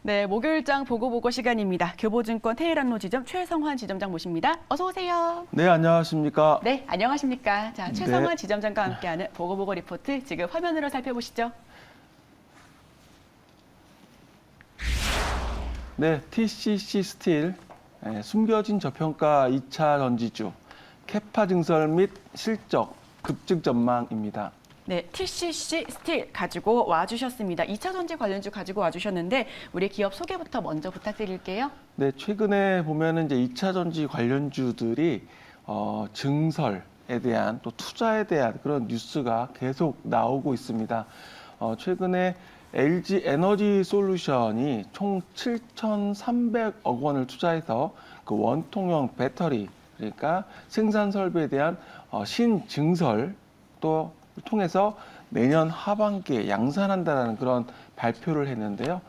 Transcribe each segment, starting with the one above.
네, 목요일장 보고 시간입니다. 교보증권 테헤란로 지점 최성환 지점장 모십니다. 어서 오세요. 네, 안녕하십니까. 네, 안녕하십니까. 자, 최성환 지점장과 함께하는 보고 리포트 지금 화면으로 살펴보시죠. 네, TCC 스틸 숨겨진 저평가 2차 전지주 캐파 증설 및 실적 급증 전망입니다. 네, TCC 스틸 가지고 와주셨습니다. 2차 전지 관련주 가지고 와주셨는데 우리 기업 소개부터 먼저 부탁드릴게요. 네, 최근에 보면은 이제 2차 전지 관련주들이 증설에 대한 또 투자에 대한 그런 뉴스가 계속 나오고 있습니다. 최근에 LG 에너지 솔루션이 총 7,300억 원을 투자해서 그 원통형 배터리, 그러니까 생산 설비에 대한 신증설 또 통해서 내년 하반기에 양산한다는 그런 발표를 했는데요.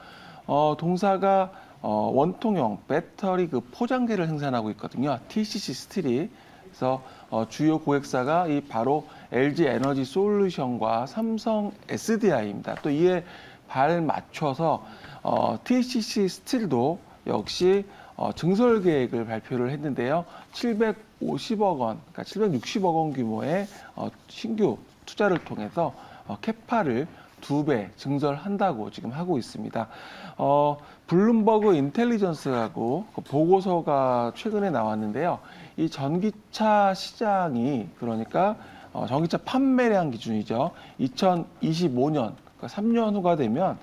동사가 원통형 배터리 그 포장재를 생산하고 있거든요. TCC 스틸이. 그래서 주요 고객사가 이 바로 LG 에너지 솔루션과 삼성 SDI입니다. 또 이에 발 맞춰서 TCC 스틸도 역시 증설 계획을 발표를 했는데요. 750억 원, 그러니까 760억 원 규모의 신규 투자를 통해서 캐파를 2배 증설한다고 지금 하고 있습니다. 블룸버그 인텔리전스하고 그 보고서가 최근에 나왔는데요. 이 전기차 시장이 그러니까 전기차 판매량 기준이죠. 2025년, 그러니까 3년 후가 되면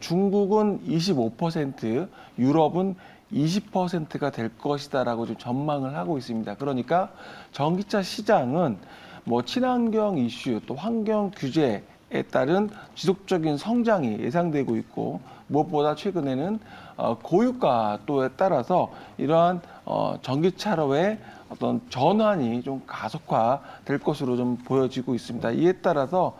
중국은 25%, 유럽은 20%가 될 것이다라고 좀 전망을 하고 있습니다. 그러니까 전기차 시장은 뭐 친환경 이슈, 또 환경 규제에 따른 지속적인 성장이 예상되고 있고 무엇보다 최근에는 고유가 또에 따라서 이러한 전기차로의 어떤 전환이 좀 가속화될 것으로 좀 보여지고 있습니다. 이에 따라서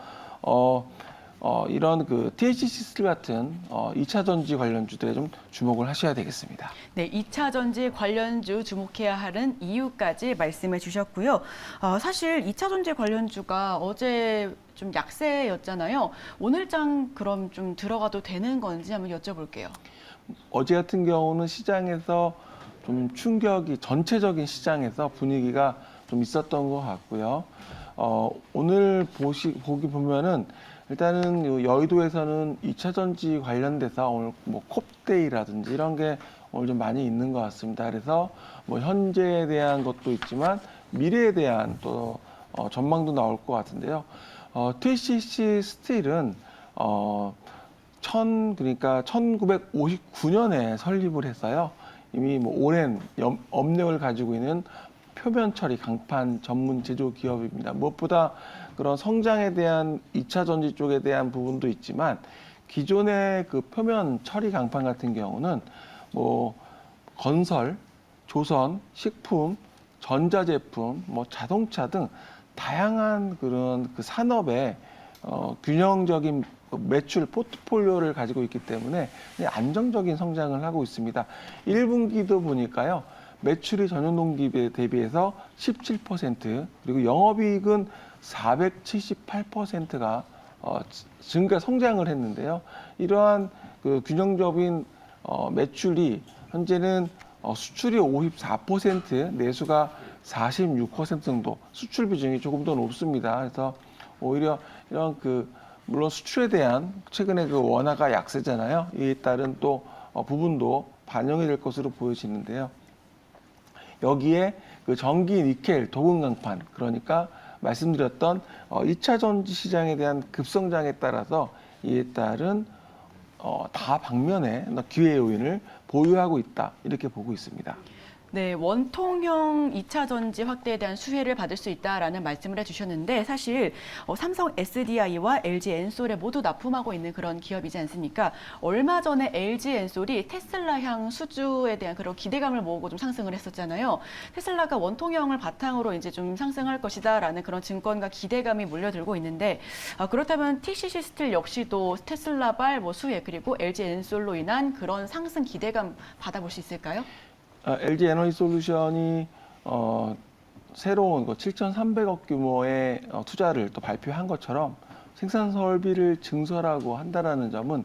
이런 그 TCC 스틸 같은 2차 전지 관련주들에 좀 주목을 하셔야 되겠습니다. 네, 2차 전지 관련주 주목해야 하는 이유까지 말씀해 주셨고요. 사실 2차 전지 관련주가 어제 좀 약세였잖아요. 오늘장 그럼 좀 들어가도 되는 건지 한번 여쭤볼게요. 어제 같은 경우는 시장에서 좀 충격이 전체적인 시장에서 분위기가 좀 있었던 것 같고요. 오늘 보기 보면은 일단은 여의도에서는 2차 전지 관련돼서 오늘 뭐 콥데이라든지 이런 게 오늘 좀 많이 있는 것 같습니다. 그래서 뭐 현재에 대한 것도 있지만 미래에 대한 또 전망도 나올 것 같은데요. TCC 스틸은 그러니까 1959년에 설립을 했어요. 이미 뭐 오랜 업력을 가지고 있는 표면 처리 강판 전문 제조 기업입니다. 무엇보다 그런 성장에 대한 2차 전지 쪽에 대한 부분도 있지만 기존의 그 표면 처리 강판 같은 경우는 뭐 건설, 조선, 식품, 전자제품, 뭐 자동차 등 다양한 그런 그 산업의 균형적인 매출 포트폴리오를 가지고 있기 때문에 안정적인 성장을 하고 있습니다. 1분기도 보니까요. 매출이 전년 동기에 대비해서 17%, 그리고 영업이익은 478%가 성장을 했는데요. 이러한 그 균형적인 매출이 현재는 수출이 54%, 내수가 46% 정도, 수출 비중이 조금 더 높습니다. 그래서 오히려 이런 물론 수출에 대한 최근에 그 원화가 약세잖아요. 이에 따른 또 부분도 반영이 될 것으로 보여지는데요. 여기에 그 전기 니켈 도금 강판, 그러니까 말씀드렸던 2차 전지 시장에 대한 급성장에 따라서 이에 따른 다방면의 기회 요인을 보유하고 있다, 이렇게 보고 있습니다. 네, 원통형 2차 전지 확대에 대한 수혜를 받을 수 있다라는 말씀을 해주셨는데 사실 삼성 SDI와 LG 엔솔에 모두 납품하고 있는 그런 기업이지 않습니까? 얼마 전에 LG 엔솔이 테슬라향 수주에 대한 그런 기대감을 모으고 좀 상승을 했었잖아요. 테슬라가 원통형을 바탕으로 이제 좀 상승할 것이다라는 그런 증권과 기대감이 몰려들고 있는데 그렇다면 TCC 스틸 역시도 테슬라발 수혜 그리고 LG 엔솔로 인한 그런 상승 기대감 받아볼 수 있을까요? LG 에너지 솔루션이 새로운 7,300억 규모의 투자를 또 발표한 것처럼 생산 설비를 증설하고 한다는 점은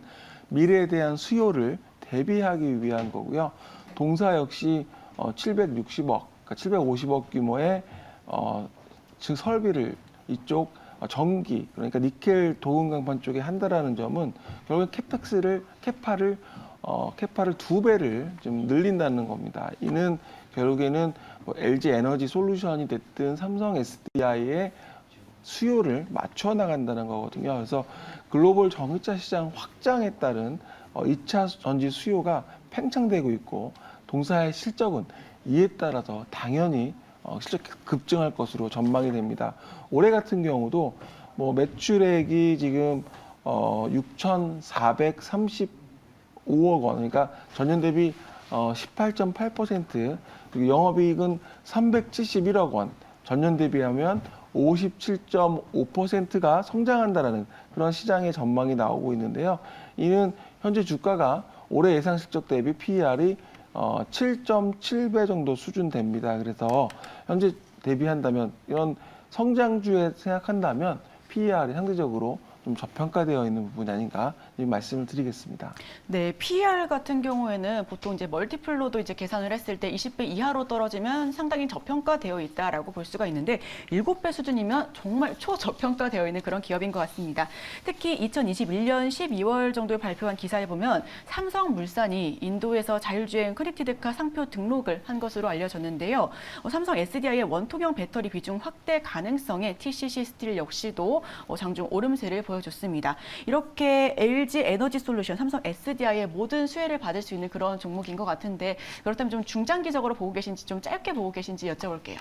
미래에 대한 수요를 대비하기 위한 거고요. 동사 역시 760억, 그러니까 750억 규모의 즉 설비를 이쪽 전기, 그러니까 니켈 도금 강판 쪽에 한다라는 점은 결국 캐파를 2배를 좀 늘린다는 겁니다. 이는 결국에는 뭐 LG 에너지 솔루션이 됐든 삼성 SDI의 수요를 맞춰 나간다는 거거든요. 그래서 글로벌 전기차 시장 확장에 따른 2차 전지 수요가 팽창되고 있고 동사의 실적은 이에 따라서 당연히 실적 급증할 것으로 전망이 됩니다. 올해 같은 경우도 뭐 매출액이 지금 6,435억 원, 그러니까 전년 대비 18.8%, 그리고 영업이익은 371억 원, 전년 대비하면 57.5%가 성장한다라는 그런 시장의 전망이 나오고 있는데요. 이는 현재 주가가 올해 예상 실적 대비 PER이 7.7배 정도 수준 됩니다. 그래서 현재 대비한다면 이런 성장주에 생각한다면 PER이 상대적으로 좀 저평가되어 있는 부분이 아닌가 이 말씀을 드리겠습니다. 네, PER 같은 경우에는 보통 이제 멀티플로도 이제 계산을 했을 때 20배 이하로 떨어지면 상당히 저평가되어 있다라고 볼 수가 있는데 7배 수준이면 정말 초저평가되어 있는 그런 기업인 것 같습니다. 특히 2021년 12월 정도에 발표한 기사에 보면 삼성물산이 인도에서 자율주행 커넥티드카 상표 등록을 한 것으로 알려졌는데요. 삼성 SDI의 원통형 배터리 비중 확대 가능성에 TCC 스틸 역시도 장중 오름세를 보여줬습니다. 이렇게 LG 에너지 솔루션, 삼성 SDI의 모든 수혜를 받을 수 있는 그런 종목인 것 같은데 그렇다면 좀 중장기적으로 보고 계신지 좀 짧게 보고 계신지 여쭤볼게요.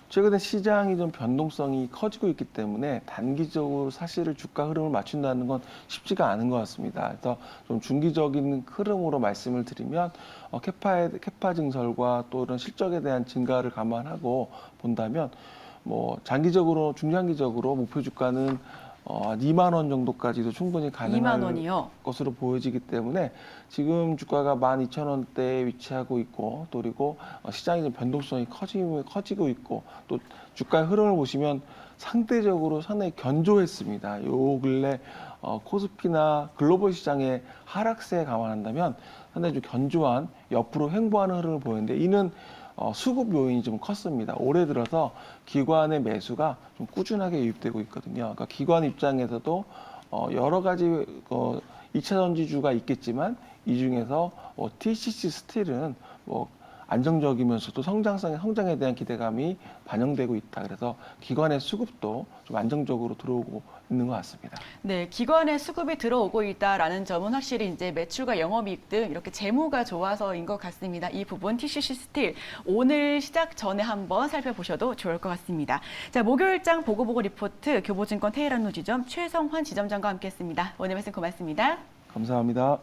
최근에 시장이 좀 변동성이 커지고 있기 때문에 단기적으로 사실을 주가 흐름을 맞춘다는 건 쉽지가 않은 것 같습니다. 그래서 좀 중기적인 흐름으로 말씀을 드리면 캐파 증설과 또 이런 실적에 대한 증가를 감안하고 본다면 뭐 장기적으로 중장기적으로 목표 주가는 2만 원 정도까지도 충분히 2만 가능할 원이요? 것으로 보여지기 때문에 지금 주가가 12,000원대에 위치하고 있고 또 그리고 시장의 좀 변동성이 커지고 있고 또 주가의 흐름을 보시면 상대적으로 상당히 견조했습니다. 요 근래 코스피나 글로벌 시장의 하락세에 감안한다면 상당히 좀 견조한 옆으로 횡보하는 흐름을 보이는데 이는 수급 요인이 좀 컸습니다. 올해 들어서 기관의 매수가 좀 꾸준하게 유입되고 있거든요. 그러니까 기관 입장에서도 여러 가지 2차 전지주가 있겠지만 이 중에서 TCC 스틸은 안정적이면서도 성장에 대한 기대감이 반영되고 있다. 그래서 기관의 수급도 좀 안정적으로 들어오고 있는 것 같습니다. 네, 기관의 수급이 들어오고 있다라는 점은 확실히 이제 매출과 영업이익 등 이렇게 재무가 좋아서인 것 같습니다. 이 부분 TCC 스틸 오늘 시작 전에 한번 살펴보셔도 좋을 것 같습니다. 자, 목요일장 보고보고 리포트 교보증권 테헤란로 지점 최성환 지점장과 함께했습니다. 오늘 말씀 고맙습니다. 감사합니다.